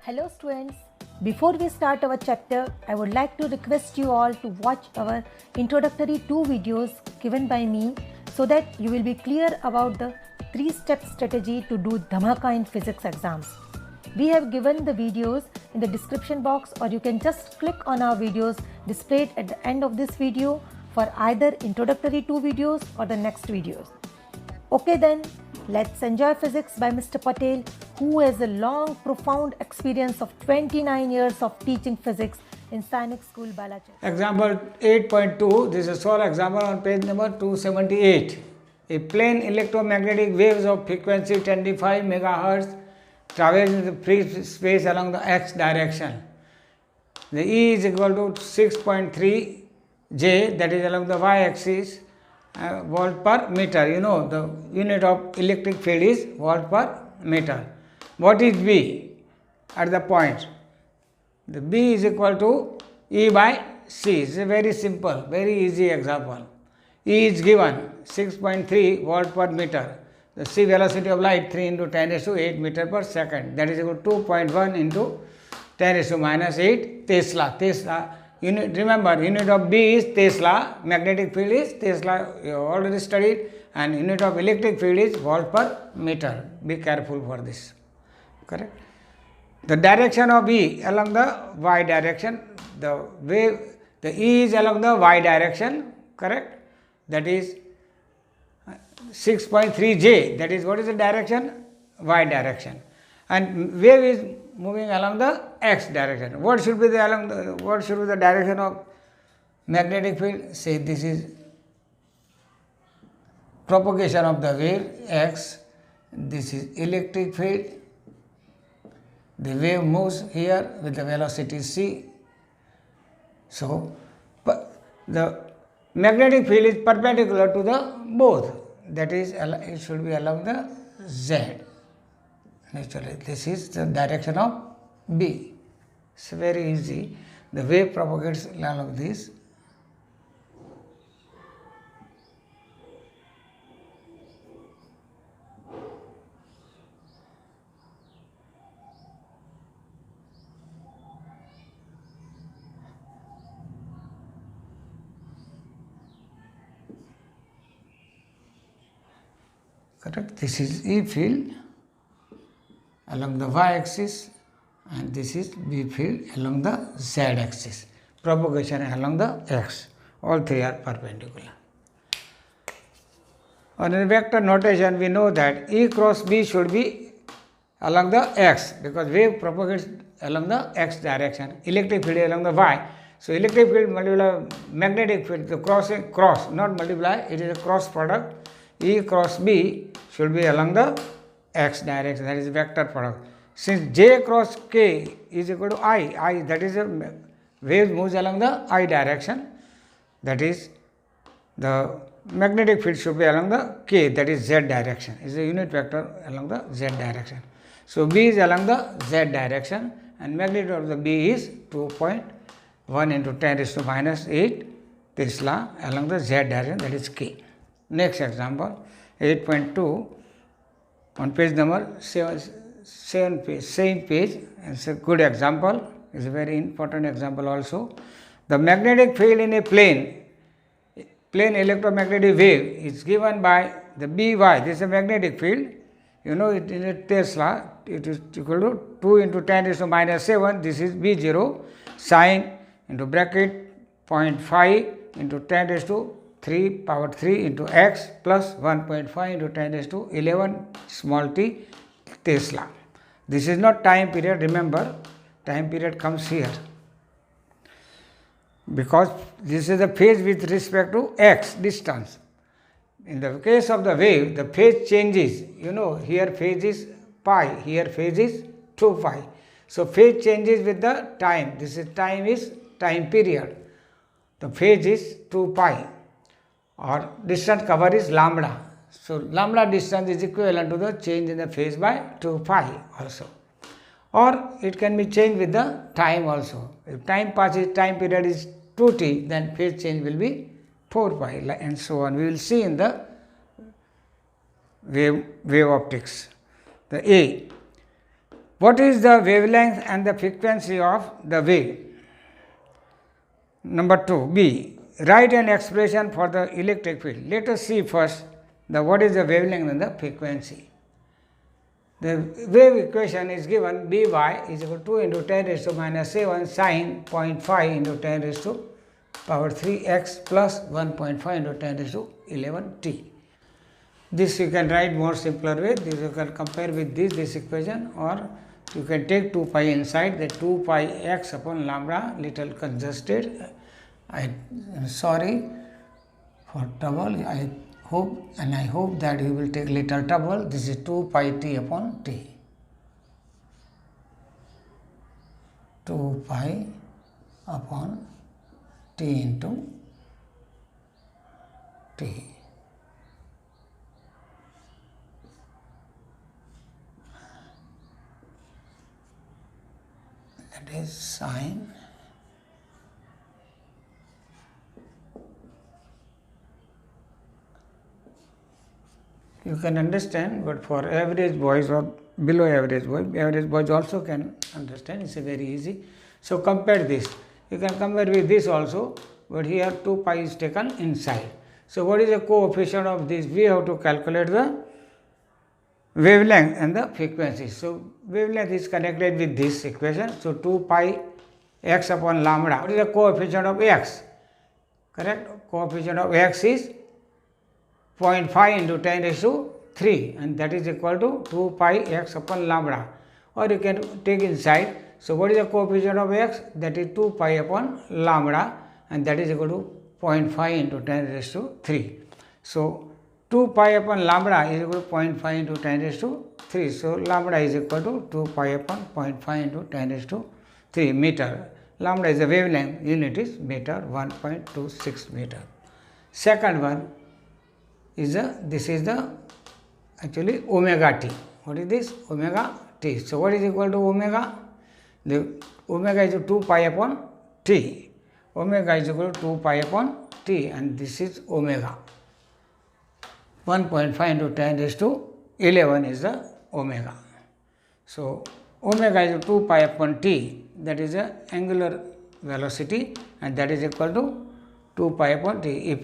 Hello students, before we start our chapter, I would like to request you all to watch our introductory 2 videos given by me so that you will be clear about the 3-step strategy to do Dhamaka in physics exams. We have given the videos in the description box, or you can just click on our videos displayed at the end of this video for either introductory 2 videos or the next videos. Okay then, let's enjoy physics by Mr. Patel, who has a long, profound experience of 29 years of teaching physics in Sainik School, Balachandra. Example 8.2, this is a solved example on page number 278. A plane electromagnetic waves of frequency 25 MHz traverse in the free space along the x direction. The E is equal to 6.3 J, that is along the y-axis, volt per meter. You know the unit of electric field is volt per meter. What is B at the point? The B is equal to E by C. It's a very simple, very easy example. E is given 6.3 volt per meter. The C velocity of light 3 into 10 raised to 8 meter per second. That is equal to 2.1 into 10 raised to minus 8 Tesla. Tesla unit, remember, unit of B is Tesla, magnetic field is Tesla, you already studied, and unit of electric field is volt per meter. Be careful for this. Correct? The direction of E along the y direction, the wave, the E is along the y direction, correct? That is 6.3 J, that is what is the direction? Y direction. And wave is moving along the x direction. What should be the direction of magnetic field? Say this is propagation of the wave x, this is electric field. The wave moves here with the velocity c. So the magnetic field is perpendicular to the both. That is, it should be along the z. Naturally, this is the direction of B. It's very easy. The wave propagates along this. Correct? This is E field along the y-axis, and this is B field along the z-axis. Propagation along the x. All three are perpendicular. On a vector notation, we know that E cross B should be along the x, because wave propagates along the x direction, electric field along the y. So electric field multiply magnetic field, the cross, not multiply, it is a cross product. E cross B should be along the x direction, that is vector product. Since J cross K is equal to I, that is a wave moves along the I direction, that is the magnetic field should be along the K, that is Z direction, is a unit vector along the Z direction. So B is along the Z direction, and magnitude of the B is 2.1 into 10 raised to minus 8 Tesla along the Z direction, that is K. Next example, 8.2 on page number 7 page, same page. It's a good example. It's a very important example also. The magnetic field in a plane electromagnetic wave is given by the By. This is a magnetic field. You know it in a Tesla. It is equal to 2 into 10 raised to minus 7. This is B0 sine into bracket 0.5 into 10 raised to 3 power 3 into x plus 1.5 into 10 raised to 11 small t Tesla. This is not time period, remember, time period comes here, because this is the phase with respect to x distance. In the case of the wave, the phase changes. You know, here phase is pi, here phase is 2 pi. So phase changes with the time. This is time period. The phase is 2 pi. Or distance covered is lambda. So lambda distance is equivalent to the change in the phase by 2 pi also. Or it can be changed with the time also. If time passes, time period is 2t, then phase change will be 4 pi, and so on. We will see in the wave optics. The A. What is the wavelength and the frequency of the wave? Number 2, B. Write an expression for the electric field. Let us see first what is the wavelength and the frequency. The wave equation is given By is equal to 2 into 10 raised to minus 7 sine 0.5 into 10 raised to power 3x plus 1.5 into 10 raised to 11t. This you can write more simpler way. This you can compare with this equation, or you can take 2 pi inside, the 2 pi x upon lambda, little congested. I am sorry for trouble. I hope that you will take little trouble. This is 2 pi t upon t. 2 pi upon t into t. That is sine you can understand, but for average boys or below average boys also can understand. It's a very easy. So compare this. You can compare with this also, but here 2 pi is taken inside. So what is the coefficient of this? We have to calculate the wavelength and the frequency. So wavelength is connected with this equation. So 2 pi x upon lambda. What is the coefficient of x? Correct? Coefficient of x is 0.5 into 10 raised to 3, and that is equal to 2 pi x upon lambda, or you can take inside. So what is the coefficient of x? That is 2 pi upon lambda, and that is equal to 0.5 into 10 raised to 3. So 2 pi upon lambda is equal to 0.5 into 10 raised to 3. So lambda is equal to 2 pi upon 0.5 into 10 raised to 3 meter. Lambda is the wavelength, unit is meter, 1.26 meter. Second one is this is the actually omega t. What is this? Omega t. So what is equal to omega? The omega is 2 pi upon t. Omega is equal to 2 pi upon t, and this is omega. 1.5 into 10 raised to 11 is the omega. So omega is 2 pi upon t, that is the angular velocity, and that is equal to 2 pi upon t. If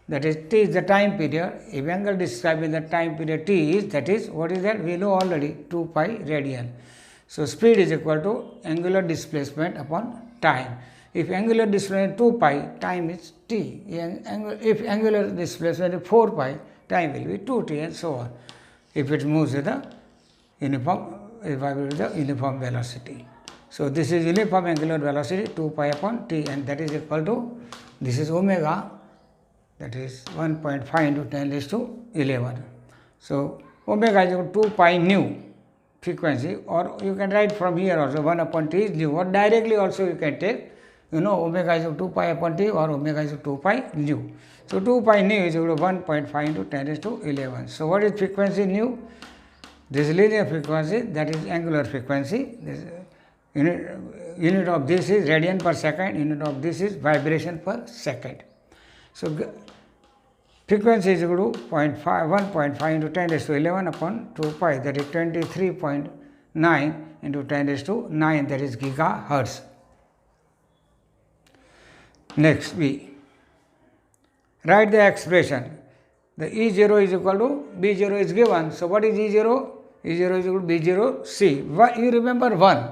that is t is the time period, if angle describing the time period t is, that is, what is that? We know already, 2 pi radian. So speed is equal to angular displacement upon time. If angular displacement is 2 pi, time is t. If angular displacement is 4 pi, time will be 2t, and so on. If it moves with the uniform velocity. So this is uniform angular velocity, 2 pi upon t, and that is equal to, this is omega, that is 1.5 into 10 raised to 11. So omega is equal to 2 pi nu frequency, or you can write from here also 1 upon t is nu, or directly also you can take, omega is equal to 2 pi upon t, or omega is equal to 2 pi nu. So 2 pi nu is equal to 1.5 into 10 raised to 11. So what is frequency nu? This is linear frequency, that is angular frequency. This unit of this is radian per second, unit of this is vibration per second. So frequency is equal to 1.5 into 10 raised to 11 upon 2 pi, that is 23.9 into 10 raised to 9, that is gigahertz. Next, we write the expression. The E0 is equal to B0 is given. So what is E0? E0 is equal to B0 C. You remember 1.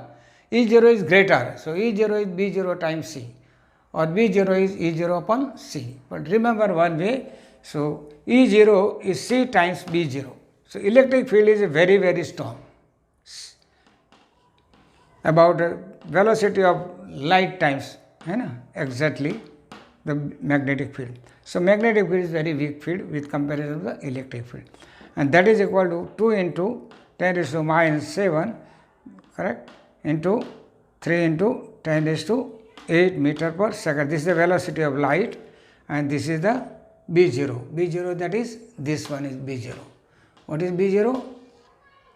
E0 is greater. So E0 is B0 times C, or B0 is E0 upon C. But remember one way. So E0 is C times B0. So electric field is very, very strong. About velocity of light times, exactly the magnetic field. So magnetic field is very weak field with comparison to the electric field, and that is equal to 2 into 10 raised to minus 7, correct, into 3 into 10 raised to 8 meter per second. This is the velocity of light, and this is the B0. B0, that is, this one is B0. What is B0?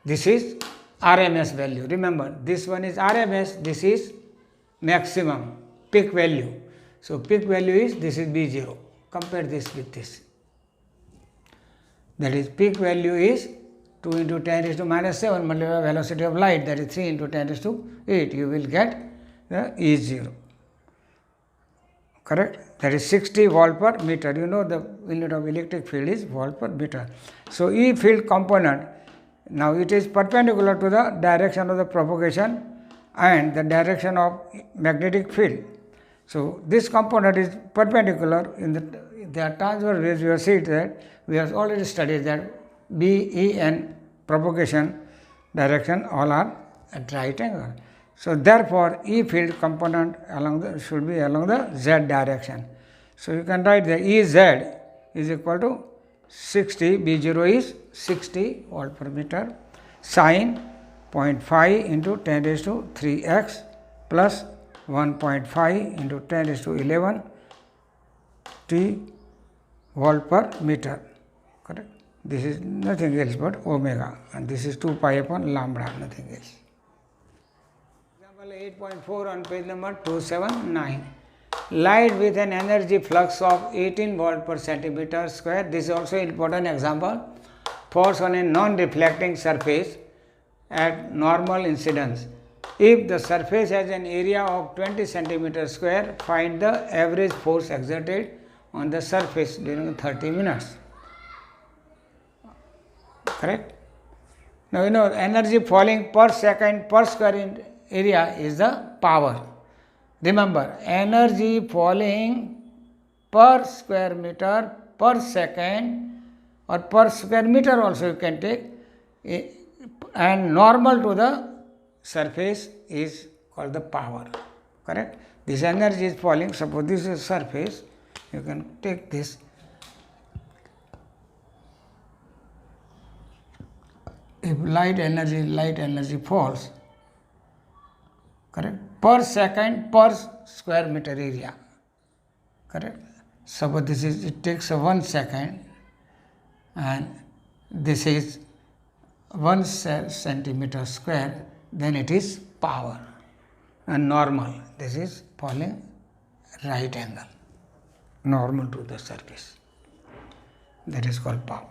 This is RMS value. Remember, this one is RMS, this is maximum, peak value. So peak value is, this is B0. Compare this with this. That is, peak value is 2 into 10 raised to minus 7 multiplied by velocity of light, that is 3 into 10 raised to 8, you will get the E0. Correct? That is 60 volt per meter. You know the unit of electric field is volt per meter. So, E field component, now it is perpendicular to the direction of the propagation and the direction of magnetic field. So, this component is perpendicular in the transverse waves. We have seen that we have already studied that B, E and propagation direction all are at right angle. So, therefore, E field component should be along the Z direction. So, you can write the Ez is equal to 60, B0 is 60 volt per meter, sine 0.5 into 10 raised to 3x plus 1.5 into 10 raised to 11 T volt per meter. Correct? This is nothing else but omega, and this is 2 pi upon lambda, nothing else. Example 8.4 on page number 279. Light with an energy flux of 18 volt per centimeter square. This is also important example. Falls on a non-reflecting surface at normal incidence. If the surface has an area of 20 centimeter square, find the average force exerted on the surface during 30 minutes. Correct? Now, you know energy falling per second per square area is the power. Remember, energy falling per square meter per second or per square meter also you can take, and normal to the surface is called the power. Correct? This energy is falling, suppose this is surface, you can take this. If light energy falls, correct, per second per square meter area, correct. Suppose this is, it takes 1 second and this is 1 centimeter square, then it is power, and normal, this is falling right angle, normal to the surface, that is called power.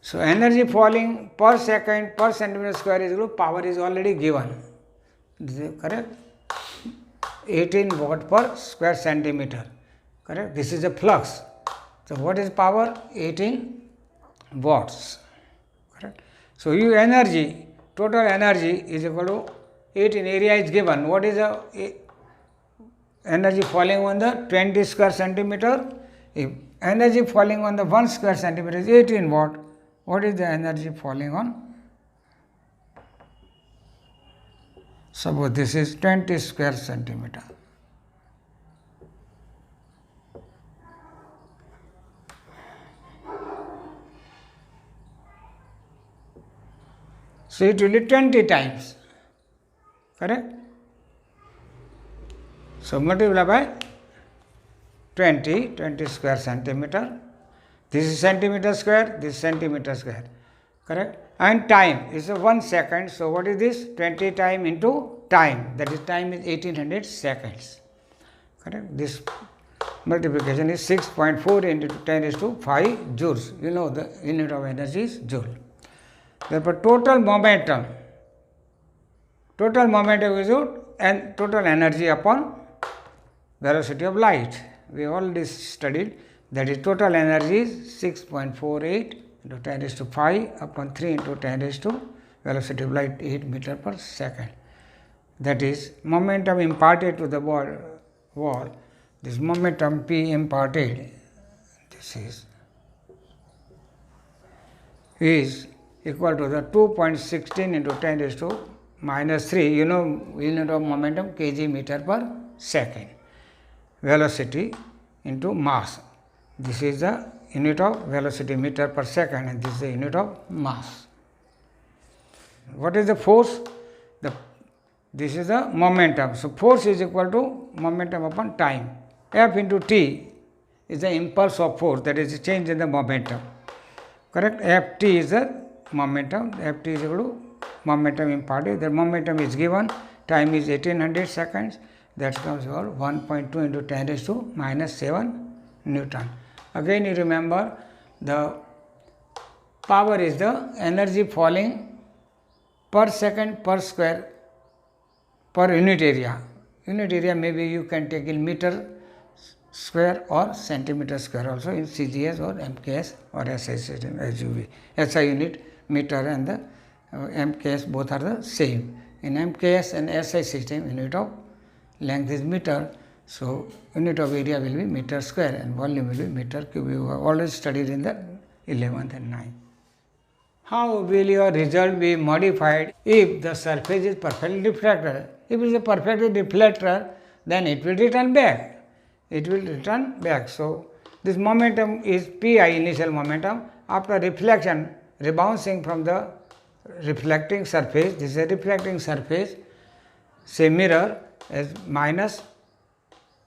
So, energy falling per second per centimeter square is equal to power is already given, correct, 18 watt per square centimeter, correct. This is a flux. So, what is power? 18 watts, correct. So, your energy, total energy is equal to 18, area is given. What is the energy falling on the 20 square centimeter? If energy falling on the 1 square centimeter is 18 watt, what is the energy falling on? Suppose this is 20 square centimeter. So, it will be 20 times, correct. So, multiply by 20 square centimeter. This is centimeter square, this is centimeter square, correct. And time is 1 second. So, what is this? 20 time into time, that is time is 1800 seconds, correct. This multiplication is 6.4 into 10 raised to 5 joules. You know the unit of energy is joule. Therefore, total momentum is and total energy upon velocity of light. We already studied, that is total energy is 6.48 into 10 raised to 5 upon 3 into 10 raised to velocity of light 8 meter per second. That is momentum imparted to the wall. This momentum P imparted, this is equal to the 2.16 into 10 raised to minus 3. You know unit of momentum kg meter per second. Velocity into mass. This is the unit of velocity meter per second, and this is the unit of mass. What is the force? This is the momentum. So, force is equal to momentum upon time. F into T is the impulse of force, that is the change in the momentum, correct. Ft is the momentum, Ft is equal to momentum imparted. The momentum is given, time is 1800 seconds, that comes over 1.2 into 10 raised to minus 7 Newton. Again, you remember the Power is the energy falling per second per square per unit area. Unit area maybe you can take in meter square or centimeter square also in CGS or MKS or SI system SUV. SI unit, meter and the MKS both are the same. In MKS and SI system, unit of length is meter, so unit of area will be meter square and volume will be meter cube. You have already studied in the 11th and 9th. How will your result be modified if the surface is perfectly reflector? If it is a perfectly reflector, then it will return back. It will return back. So, this momentum is Pi, initial momentum. After reflection, rebouncing from the reflecting surface, this is a reflecting surface, say mirror, is minus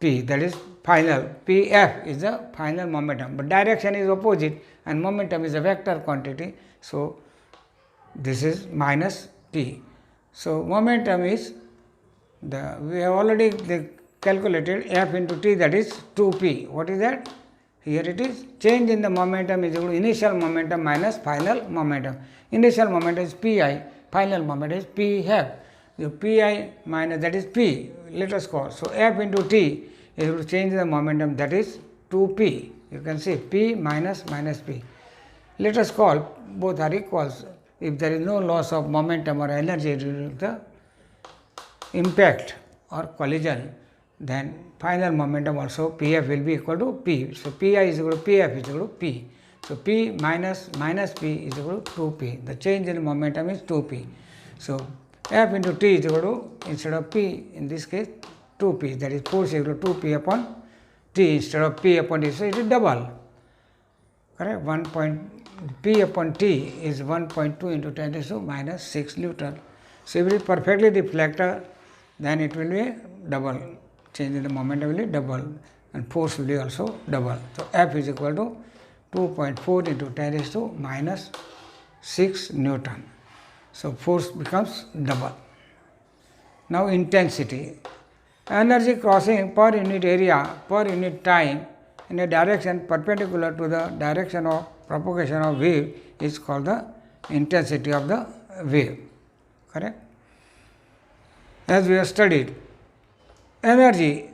P, that is final. Pf is the final momentum, but direction is opposite and momentum is a vector quantity. So, this is minus P. So, momentum is we have already calculated F into T, that is 2P. What is that? Here it is change in the momentum is equal to initial momentum minus final momentum. Initial momentum is Pi, final momentum is Pf. The Pi minus that is P, let us call. So, F into T is equal to change the momentum, that is 2P. You can see P minus minus P. Let us call both are equals. If there is no loss of momentum or energy due to the impact or collision, then final momentum also Pf will be equal to P. So, Pi is equal to Pf is equal to P. So, P minus minus P is equal to 2P. The change in momentum is 2P. So, F into T is equal to, instead of P in this case 2P, that is force equal to 2P upon T instead of P upon T. So, it is double, correct. P upon T is 1.2 into 10 raised to minus 6 Newton. So, if it is perfectly reflector, then it will be double. Change in the momentum will be double and force will be also double. So, F is equal to 2.4 into 10 raised to minus 6 Newton. So, force becomes double. Now, intensity. Energy crossing per unit area per unit time in a direction perpendicular to the direction of propagation of wave is called the intensity of the wave, correct. As we have studied, energy,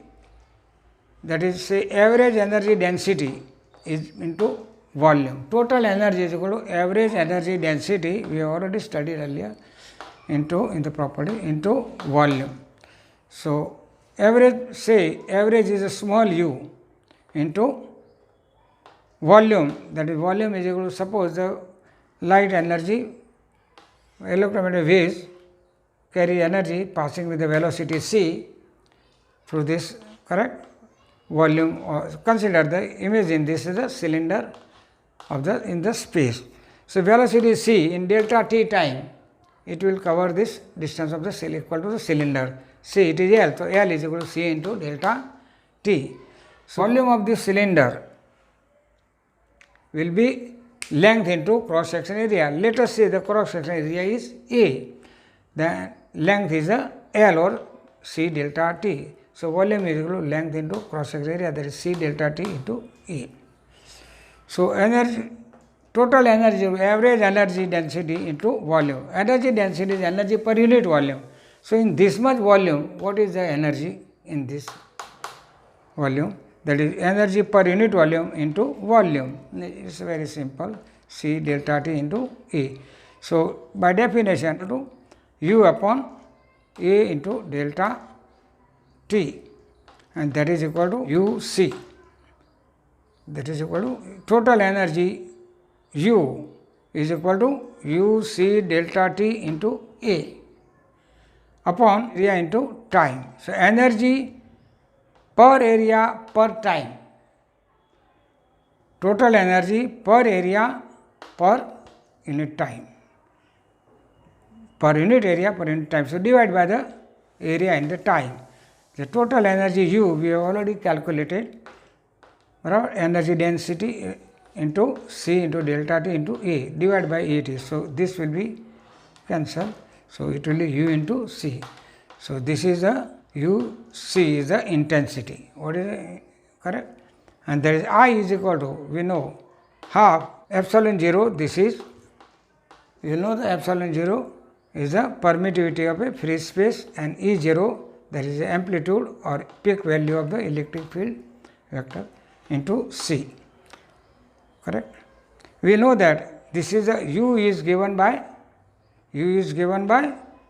that is say average energy density is into volume. Total energy is equal to average energy density, we have already studied earlier, into in the property into volume. So, average, say average is a small u into volume, that is volume is equal to, suppose the light energy, electromagnetic waves carry energy passing with the velocity c through this, correct, volume. Or consider the, imagine this is a cylinder of the in the space. So, velocity c in delta t time, it will cover this distance of the equal to the cylinder. C, it is L, so L is equal to c into delta t. So, volume of this cylinder will be length into cross section area. Let us say the cross section area is A, the length is a L or C delta t. So, volume is equal to length into cross section area, that is C delta t into A. So, energy, total energy, average energy density into volume. Energy density is energy per unit volume. So, in this much volume, what is the energy in this volume? That is energy per unit volume into volume. It is very simple, C delta T into A. So, by definition, to U upon A into delta T, and that is equal to U C. That is equal to total energy U is equal to U C delta T into A upon area into time. So, energy per area per time, total energy per area per unit time, per unit area per unit time. So, divide by the area and the time. The total energy U we have already calculated, energy density into C into delta T into A, divided by A T. So, this will be cancelled. So, it will be U into C. So, this is the U C is the intensity. What is it? Correct? And there is I is equal to, we know, half epsilon 0, this is You know the epsilon 0 is the permittivity of a free space, and E0, that is the amplitude or peak value of the electric field vector, into C. Correct? We know that this is a U is given by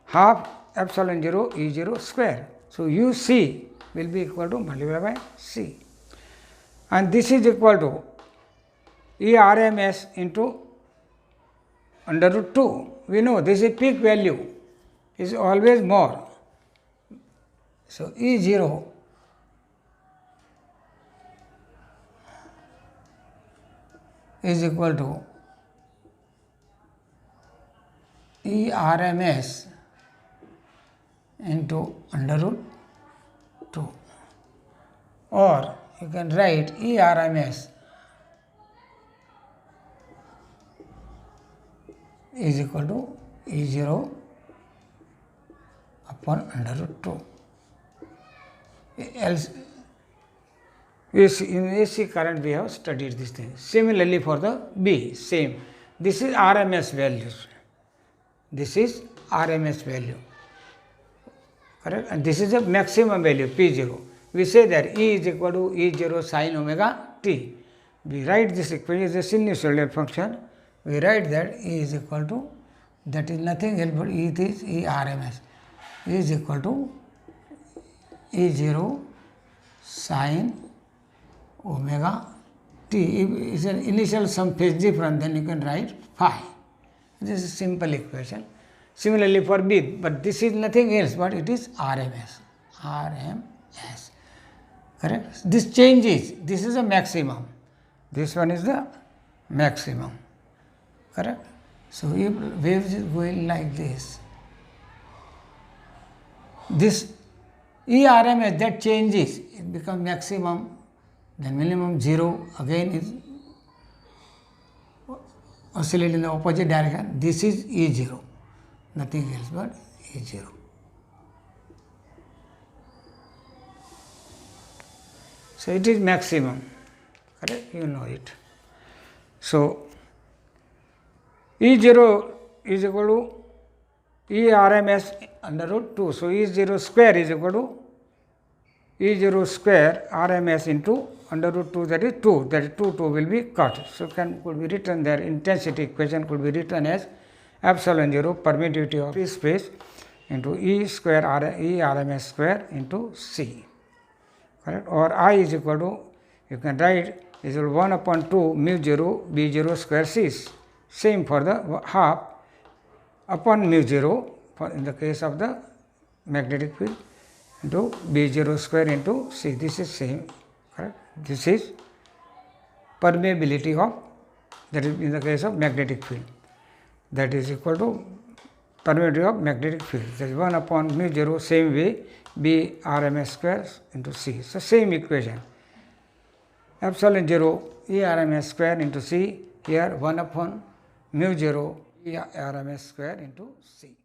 half epsilon 0 E0 square. So, UC will be equal to multiplied by C, and this is equal to E RMS into under root 2. We know this is peak value is always more. So, E0 is equal to E RMS into under root 2, or you can write E RMS is equal to E0 upon under root 2. Else, in AC current we have studied this thing. Similarly for the B, same. This is RMS values. This is RMS value. Correct? And this is the maximum value P0. We say that E is equal to E0 sin omega t. We write this equation as a sinusoidal function. We write that E is equal to, that is nothing else but E is E RMS. E is equal to E0 sin omega t. If is an initial some phase difference, then you can write phi. This is a simple equation. Similarly for B, but this is nothing else but it is RMS. RMS. Correct? This changes. This is a maximum. This one is the maximum. Correct? So if waves is going like this, this ERMS that changes, it becomes maximum, then minimum 0, again is oscillate in the opposite direction. This is E0, nothing else but E0. So it is maximum, correct? You know it. So E0 is equal to E RMS under root 2. So E0 square is equal to E0 square RMS into under root 2, that is 2. That is 2 will be cut. So could be written there, intensity equation could be written as epsilon 0 permittivity of free space into E square E RMS square into C. Correct? Or I is equal to, you can write is equal to 1 upon 2 mu 0 B0 square C. Same for the half upon mu 0 for in the case of the magnetic field into B0 square into C. This is same, correct? This is permeability of, that is in the case of magnetic field, that is equal to permeability of magnetic field, that is 1 upon mu 0, same way B RMS square into C. So same equation, epsilon 0 E RMS square into C, here 1 upon mu 0 E RMS square into C.